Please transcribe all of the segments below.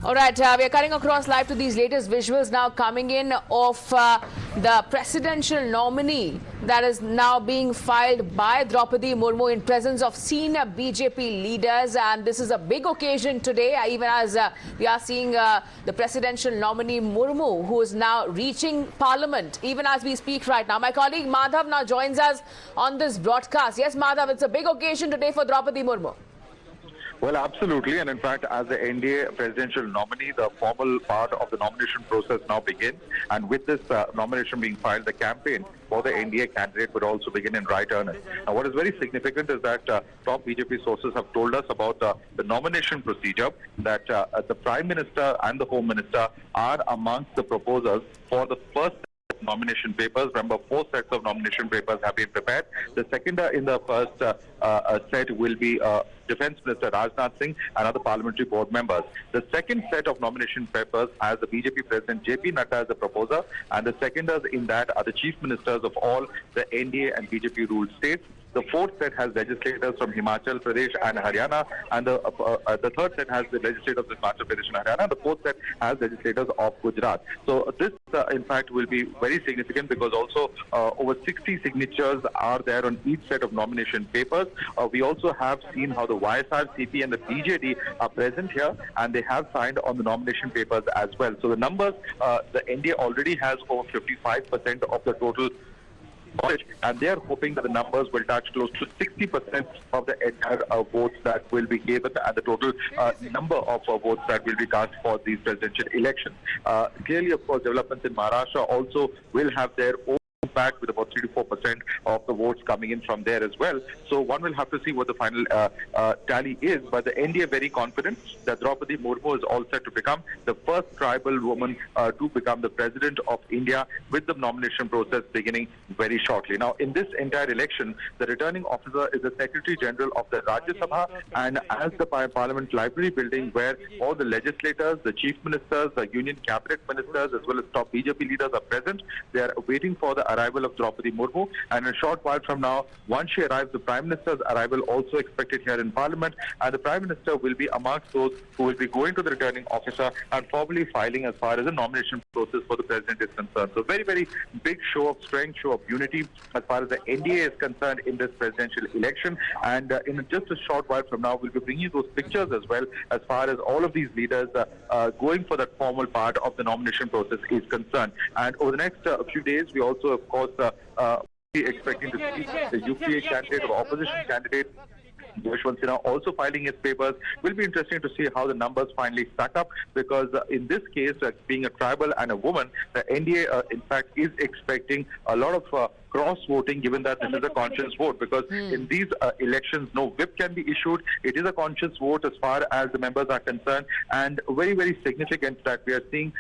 All right, we are cutting across live to these latest visuals now coming in of the presidential nominee that is now being filed by Draupadi Murmu in presence of senior BJP leaders. And this is a big occasion today, even as we are seeing the presidential nominee Murmu, who is now reaching Parliament, even as we speak right now. My colleague Madhav now joins us on this broadcast. Yes, Madhav, it's a big occasion today for Draupadi Murmu. Well, absolutely. And in fact, as the NDA presidential nominee, the formal part of the nomination process now begins. And with this nomination being filed, the campaign for the NDA candidate would also begin in right earnest. Now, what is very significant is that top BJP sources have told us about the nomination procedure, that the Prime Minister and the Home Minister are amongst the proposers for the first nomination papers. Remember, 4 sets of nomination papers have been prepared. The second in the first set will be Defence Minister Rajnath Singh and other parliamentary board members. The second set of nomination papers has the BJP President JP Nadda as the proposer, and the seconders in that are the chief ministers of all the NDA and BJP ruled states. The fourth set has legislators from Himachal Pradesh and Haryana, and the third set has the legislators of Himachal Pradesh and Haryana, and the fourth set has legislators of Gujarat. So this, in fact, will be very significant because also over 60 signatures are there on each set of nomination papers. We also have seen how the YSR, CP and the BJD are present here, and they have signed on the nomination papers as well. So the numbers, the NDA already has over 55% of the total college, and they are hoping that the numbers will touch close to 60% of the entire votes that will be given and the total number of votes that will be cast for these presidential elections. Clearly, of course, developments in Maharashtra also will have their own impact, with about 3 to 4% of the votes coming in from there as well. So one will have to see what the final tally is. But the NDA very confident that Draupadi Murmu is all set to become the first tribal woman to become the president of India, with the nomination process beginning very shortly. Now, in this entire election, the returning officer is the Secretary General of the Rajya Sabha, and as the Parliament Library building, where all the legislators, the chief ministers, the union cabinet ministers, as well as top BJP leaders are present. They are waiting for the arrival of Draupadi Murmu, and in a short while from now, once she arrives, the Prime Minister's arrival also expected here in Parliament, and the Prime Minister will be amongst those who will be going to the returning officer and formally filing as far as the nomination process for the President is concerned. So very, very big show of strength, show of unity as far as the NDA is concerned in this presidential election, and in just a short while from now, we'll be bringing you those pictures as well as far as all of these leaders going for that formal part of the nomination process is concerned. And over the next few days, we also, of course, expecting to see the UPA candidate or opposition candidate Yashwant Sinha also filing his papers. Will be interesting to see how the numbers finally stack up, because in this case, being a tribal and a woman, the NDA in fact is expecting a lot of cross-voting, given that this is a conscience vote, because in these elections, no whip can be issued. It is a conscience vote as far as the members are concerned, and very, very significant that we are seeing,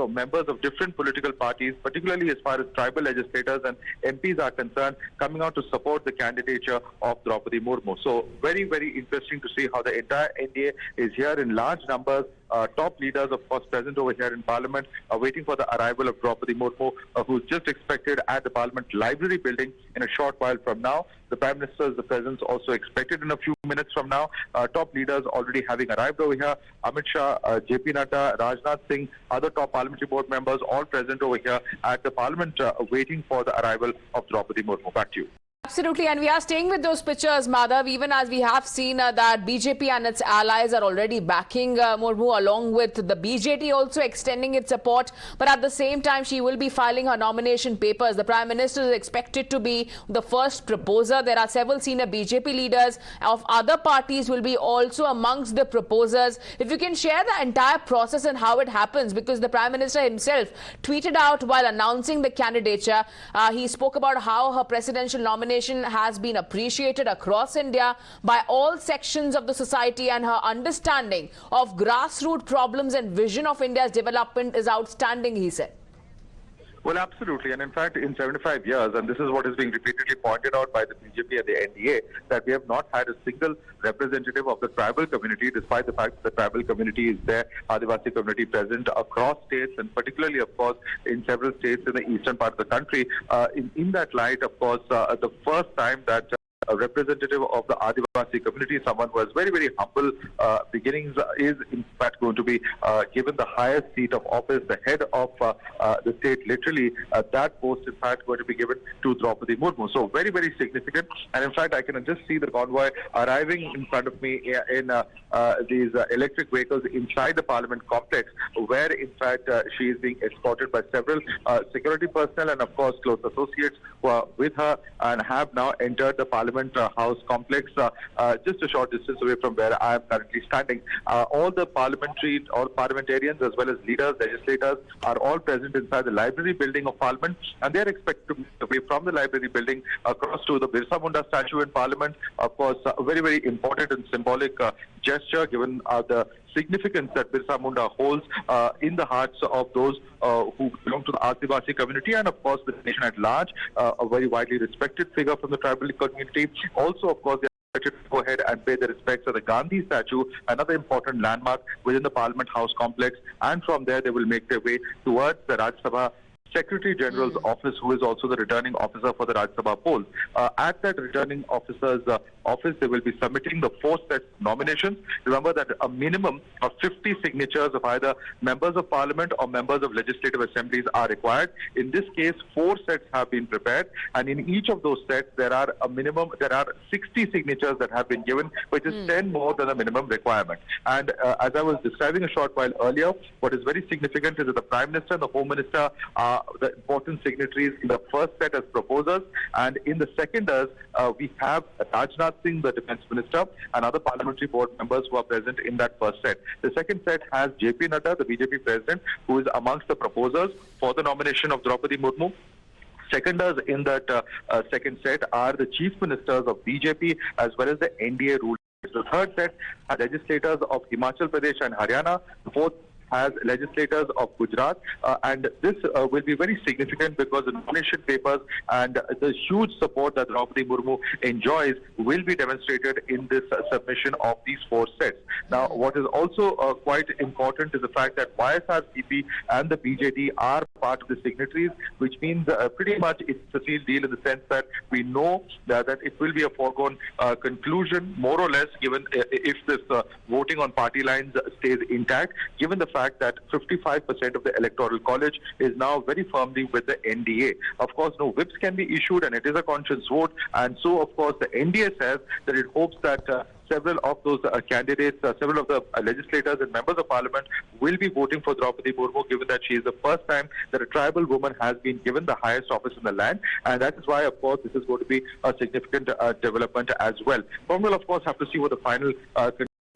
members of different political parties, particularly as far as tribal legislators and MPs are concerned, coming out to support the candidature of Draupadi Murmu. So very, very interesting to see how the entire NDA is here in large numbers. Top leaders, of course, present over here in Parliament, are waiting for the arrival of Draupadi Murmu, who's just expected at the Parliament Library building in a short while from now. The Prime Minister's presence also expected in a few minutes from now. Top leaders already having arrived over here. Amit Shah, JP Nadda, Rajnath Singh, other top parliamentary board members, all present over here at the Parliament, waiting for the arrival of Draupadi Murmu. Back to you. Absolutely, and we are staying with those pictures, Madhav, even as we have seen that BJP and its allies are already backing Murmu, along with the BJP also extending its support. But at the same time, she will be filing her nomination papers. The Prime Minister is expected to be the first proposer. There are several senior BJP leaders of other parties will be also amongst the proposers. If you can share the entire process and how it happens, because the Prime Minister himself tweeted out while announcing the candidature, he spoke about how her presidential nomination has been appreciated across India by all sections of the society, and her understanding of grassroots problems and vision of India's development is outstanding, he said. Well, absolutely. And in fact, in 75 years, and this is what is being repeatedly pointed out by the BJP and the NDA, that we have not had a single representative of the tribal community, despite the fact that the tribal community is there, Adivasi community present across states, and particularly, of course, in several states in the eastern part of the country. In that light, of course, the first time that a representative of the Adivasi community, someone who has very, very humble beginnings, is in fact going to be given the highest seat of office, the head of the state. Literally, that post, in fact, going to be given to Draupadi Murmu. So very, very significant. And in fact, I can just see the convoy arriving in front of me in these electric vehicles inside the Parliament complex, where in fact she is being escorted by several security personnel and of course close associates who are with her and have now entered the Parliament House complex just a short distance away from where I am currently standing. All the parliamentarians as well as leaders, legislators are all present inside the library building of Parliament, and they are expected to move away from the library building across to the Birsa Munda statue in Parliament. Of course, a very, very important and symbolic gesture given the significance that Birsa Munda holds in the hearts of those who belong to the Adivasi community and of course the nation at large, a very widely respected figure from the tribal community. Also, of course, they are expected to go ahead and pay their respects to the Gandhi statue, another important landmark within the Parliament House complex, and from there they will make their way towards the Rajya Sabha Secretary General's office, who is also the returning officer for the Rajya Sabha polls. At that returning officer's office, they will be submitting the 4 sets of nominations. Remember that a minimum of 50 signatures of either members of Parliament or members of legislative assemblies are required. In this case, 4 sets have been prepared, and in each of those sets, there are 60 signatures that have been given, which is 10 more than the minimum requirement. And as I was describing a short while earlier, what is very significant is that the Prime Minister and the Home Minister are the important signatories in the first set as proposers, and in the second as we have Rajnath Singh, the Defence Minister, and other parliamentary board members who are present in that first set. The second set has JP Nudda, the BJP President, who is amongst the proposers for the nomination of Draupadi Murmu. Seconders in that second set are the Chief Ministers of BJP as well as the NDA rulers. The third set are legislators of Himachal Pradesh and Haryana. The fourth has legislators of Gujarat, and this will be very significant because the nomination papers and the huge support that Draupadi Murmu enjoys will be demonstrated in this submission of these 4 sets. Now, what is also quite important is the fact that YSRCP and the BJD are part of the signatories, which means pretty much it's a sealed deal in the sense that we know that it will be a foregone conclusion, more or less, given if this voting on party lines stays intact, given the fact that 55% of the Electoral College is now very firmly with the NDA. Of course, no whips can be issued and it is a conscience vote. And so, of course, the NDA says that it hopes that several of those candidates, several of the legislators and members of parliament will be voting for Draupadi Murmu, given that she is the first time that a tribal woman has been given the highest office in the land. And that is why, of course, this is going to be a significant development as well. One will, of course, have to see what the final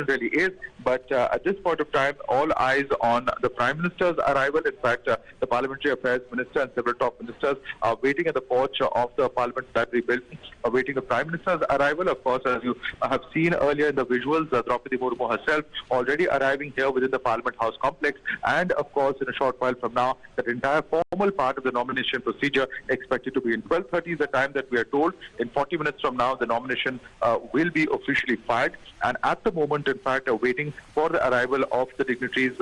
really is, but at this point of time, all eyes on the Prime Minister's arrival. In fact, the Parliamentary Affairs Minister and several top ministers are waiting at the porch of the Parliament Library building, awaiting the Prime Minister's arrival. Of course, as you have seen earlier in the visuals, Draupadi Murmu herself already arriving here within the Parliament House complex, and of course, in a short while from now, that entire formal part of the nomination procedure expected to be in 12:30 is the time that we are told. In 40 minutes from now, the nomination will be officially filed, and at the moment, in fact, waiting for the arrival of the dignitaries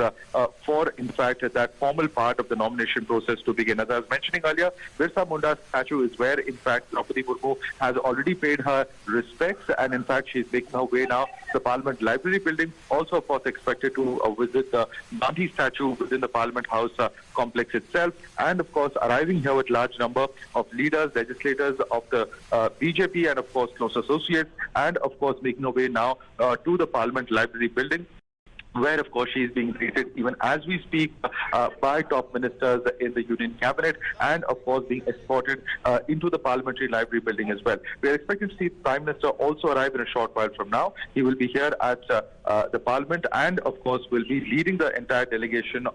for, in fact, that formal part of the nomination process to begin. As I was mentioning earlier, Birsa Munda's statue is where, in fact, Draupadi Murmu has already paid her respects, and in fact, she is making her way now to the Parliament Library building. Also, of course, expected to visit the Gandhi statue within the Parliament House complex itself, and of course, arriving here with large number of leaders, legislators of the BJP, and of course, close associates, and of course, making her way now to the Parliament Library building, where, of course, she is being greeted even as we speak by top ministers in the Union Cabinet, and, of course, being escorted into the Parliamentary Library building as well. We are expecting to see the Prime Minister also arrive in a short while from now. He will be here at the Parliament and, of course, will be leading the entire delegation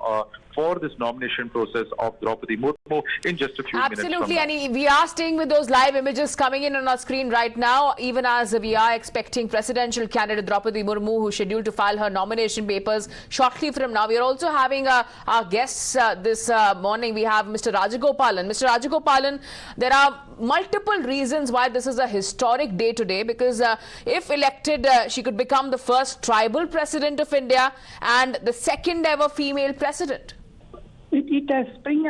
for this nomination process of Draupadi Murmu in just a few minutes from now. Absolutely, and we are staying with those live images coming in on our screen right now, even as we are expecting presidential candidate Draupadi Murmu, who is scheduled to file her nomination papers shortly from now. We are also having our guests this morning. We have Mr. Rajagopalan. Mr. Rajagopalan, there are multiple reasons why this is a historic day today, because if elected, she could become the first tribal president of India and the second ever female president. It it has sprang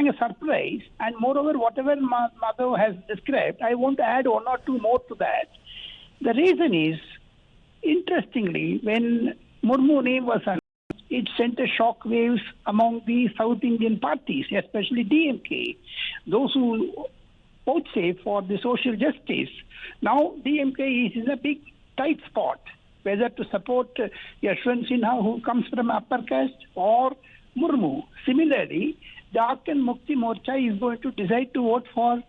a surprise. And moreover, whatever Madhav has described, I want to add one or two more to that. The reason is, interestingly, when Murmu name was announced, it sent a shock waves among the South Indian parties, especially DMK, those who vouchsafe for the social justice. Now DMK is in a big tight spot, whether to support Yashwant Sinha, who comes from upper caste, or Murmu. Similarly, Jharkhand Mukti Morcha is going to decide to vote for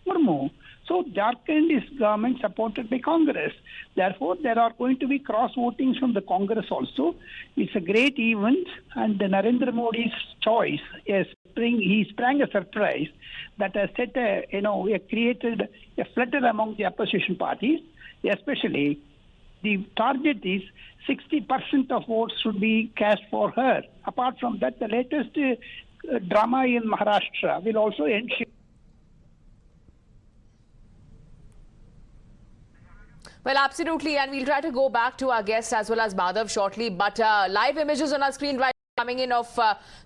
Murmu. So Jharkhand is government supported by Congress. Therefore, there are going to be cross-votings from the Congress also. It's a great event, and Narendra Modi's choice he sprang a surprise that has set created a flutter among the opposition parties. Especially, the target is 60% of votes should be cast for her. Apart from that, the latest drama in Maharashtra will also ensure. Well, absolutely, and we'll try to go back to our guest as well as Madhav shortly. But live images on our screen right coming in of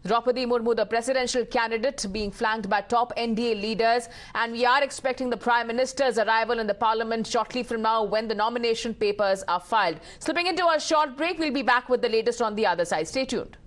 Draupadi Murmu, the presidential candidate, being flanked by top NDA leaders. And we are expecting the Prime Minister's arrival in the Parliament shortly from now when the nomination papers are filed. Slipping into a short break, we'll be back with the latest on the other side. Stay tuned.